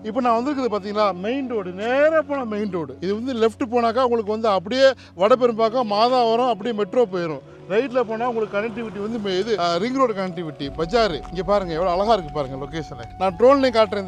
இப்போ நான் வந்திருக்குது பார்த்தீங்களா மெயின் ரோடு, நேராக போனால் மெயின் ரோடு. இது வந்து லெஃப்ட் போனாக்கா உங்களுக்கு வந்து அப்படியே வடபெரும்பாக்கம் மாதாவரம் அப்படியே மெட்ரோ போயிடும். ரைட்டில் போனால் உங்களுக்கு கனெக்டிவிட்டி வந்து இது ரிங் ரோடு கனெக்டிவிட்டி பஜார். இங்கே பாருங்கள் எவ்வளோ அழகாக இருக்குது பாருங்கள் லொக்கேஷனை. நான் ட்ரோன்லேயும் காட்டுறேன்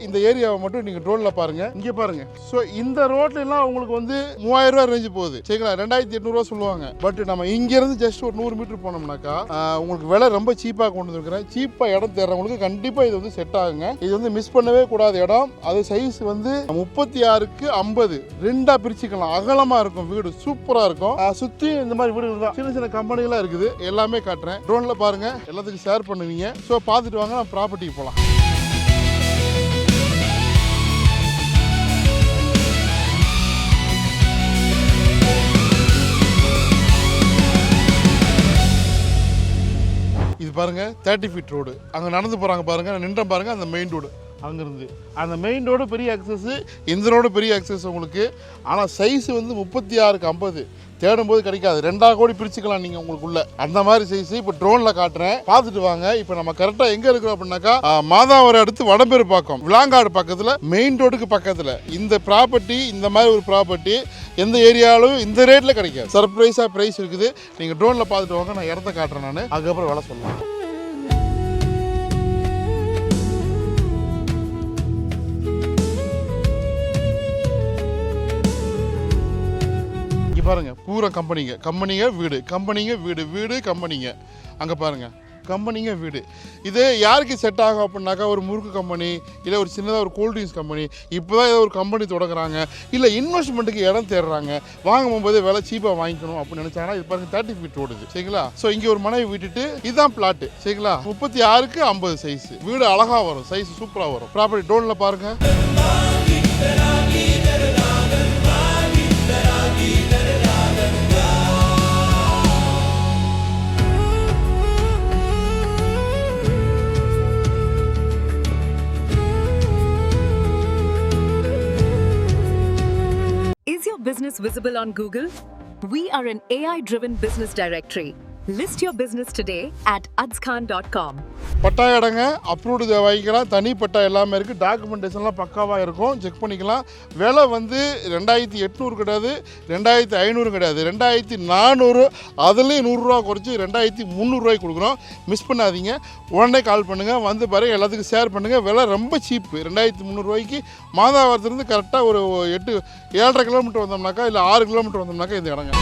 இந்த ஏரியாவை மட்டும் நீங்கள் ட்ரோனில் பாருங்கள். இங்கே பாருங்கள். ஸோ இந்த ரோட்லாம் உங்களுக்கு வந்து 3000 ரூபா ரேஞ்சு போகுது சரிங்களா, 2800 சொல்லுவாங்க. பட் நம்ம இங்கேருந்து ஜஸ்ட் ஒரு 100 மீட்டர் போனோம்னாக்கா உங்களுக்கு விலை ரொம்ப சீப்பாக கொண்டு வந்துருக்கிறேன். சீப்பாக இடம் தேடுறவங்களுக்கு கண்டிப்பாக இது வந்து செட் ஆகுங்க. இது வந்து மிஸ் பண்ணவே கூடாத இடம். அது சைஸ் வந்து 36க்கு 50 ரெண்டாக பிரிச்சுக்கலாம். அகலமாக இருக்கும், வீடு சூப்பராக இருக்கும். சுற்றி இந்த மாதிரி வீடு தான், சின்ன சின்ன கம்பெனிலாம் இருக்குது. எல்லாமே காட்டுறேன் ட்ரோன்ல பாருங்க, எல்லாத்துக்கும் ஷேர் பண்ணுவீங்க. ஸோ பார்த்துட்டு வாங்க, நான் ப்ராப்பர்ட்டிக்கு போகலாம். இது பாருங்க 30 ஃபீட் ரோடு. அங்கே நடந்து போறாங்க பாருங்க, நின்ற பாருங்க அந்த மெயின் ரோடு. அங்கேருந்து அந்த மெயின் ரோடு பெரிய அக்சஸ், இந்த ரோடு பெரிய அக்சஸ் உங்களுக்கு. ஆனால் சைஸ் வந்து 36க்கு 50 தேடும்போது கிடைக்காது. 2 கோடி பிரிச்சுக்கலாம் நீங்கள் உங்களுக்குள்ள, அந்த மாதிரி சைஸ். இப்போ ட்ரோனில் காட்டுறேன், பார்த்துட்டு வாங்க. இப்போ நம்ம கரெக்டாக எங்கே இருக்கிறோம் அப்படின்னாக்கா மாதாவரம் அடுத்து வடபெரும்பாக்கம் விளாங்காடு பக்கத்தில், மெயின் ரோடுக்கு பக்கத்தில் இந்த ப்ராப்பர்ட்டி. இந்த மாதிரி ஒரு ப்ராப்பர்ட்டி எந்த ஏரியாவிலும் இந்த ரேட்டில் கிடைக்காது. சர்ப்ரைஸாக ப்ரைஸ் இருக்குது. நீங்கள் ட்ரோனில் பார்த்துட்டு வாங்க, நான் இடத்த காட்டுறேன். நான் அதுக்கப்புறம் வேலை சொல்லலாம். பாருங்க பூரா கம்பெனிங்க வீடு, கம்பெனிங்க. அங்கே பாருங்க கம்பெனிங்க வீடு. இது யாருக்கு செட் ஆகும் அப்படின்னாக்கா ஒரு முறுக்கு கம்பெனி, இல்லை ஒரு சின்னதாக ஒரு கூல்ட்ரிங்க்ஸ் கம்பெனி, இப்போ தான் ஏதோ ஒரு கம்பெனி தொடங்குறாங்க, இல்லை இன்வெஸ்ட்மெண்ட்டுக்கு இடம் தேடுறாங்க, வாங்கும் போது விலை சீப்பாக வாங்கிக்கணும் அப்படின்னு நினச்சாங்கன்னா இது பாருங்க 30 ஃபீட் ஓடுது சரிங்களா. ஸோ இங்கே ஒரு மனைவி விட்டுட்டு இதுதான் பிளாட்டு சரிங்களா. 36க்கு 50 சைஸ் வீடு, அழகாக வரும், சைஸ் சூப்பராக வரும். ப்ராப்பர்ட்டி டோனில் பாருங்க. Is your business visible on Google? We are an AI-driven business directory. List your business today at adzkhan.com. பட்டா இடங்க அப்ரூவ்டு வாங்கிக்கலாம், தனி பட்டா எல்லாமே இருக்குது. டாக்குமெண்டேஷன்லாம் பக்காவாக இருக்கும், செக் பண்ணிக்கலாம். விலை வந்து 2800 கிடையாது, 2500 கிடையாது, 2400. அதுலேயும் 100 ரூபா குறைச்சி 2300 கொடுக்குறோம். மிஸ் பண்ணாதீங்க, உடனே கால் பண்ணுங்கள், வந்து பாருங்கள், எல்லாத்துக்கும் ஷேர் பண்ணுங்கள். விலை ரொம்ப சீப்பு, 2300 மாதாவரத்துலேருந்து கரெக்டாக ஒரு 7.5 கிலோமீட்டர் வந்தோம்னாக்கா, இல்லை 6 கிலோமீட்டர் வந்தோம்னாக்கா இந்த இடங்க.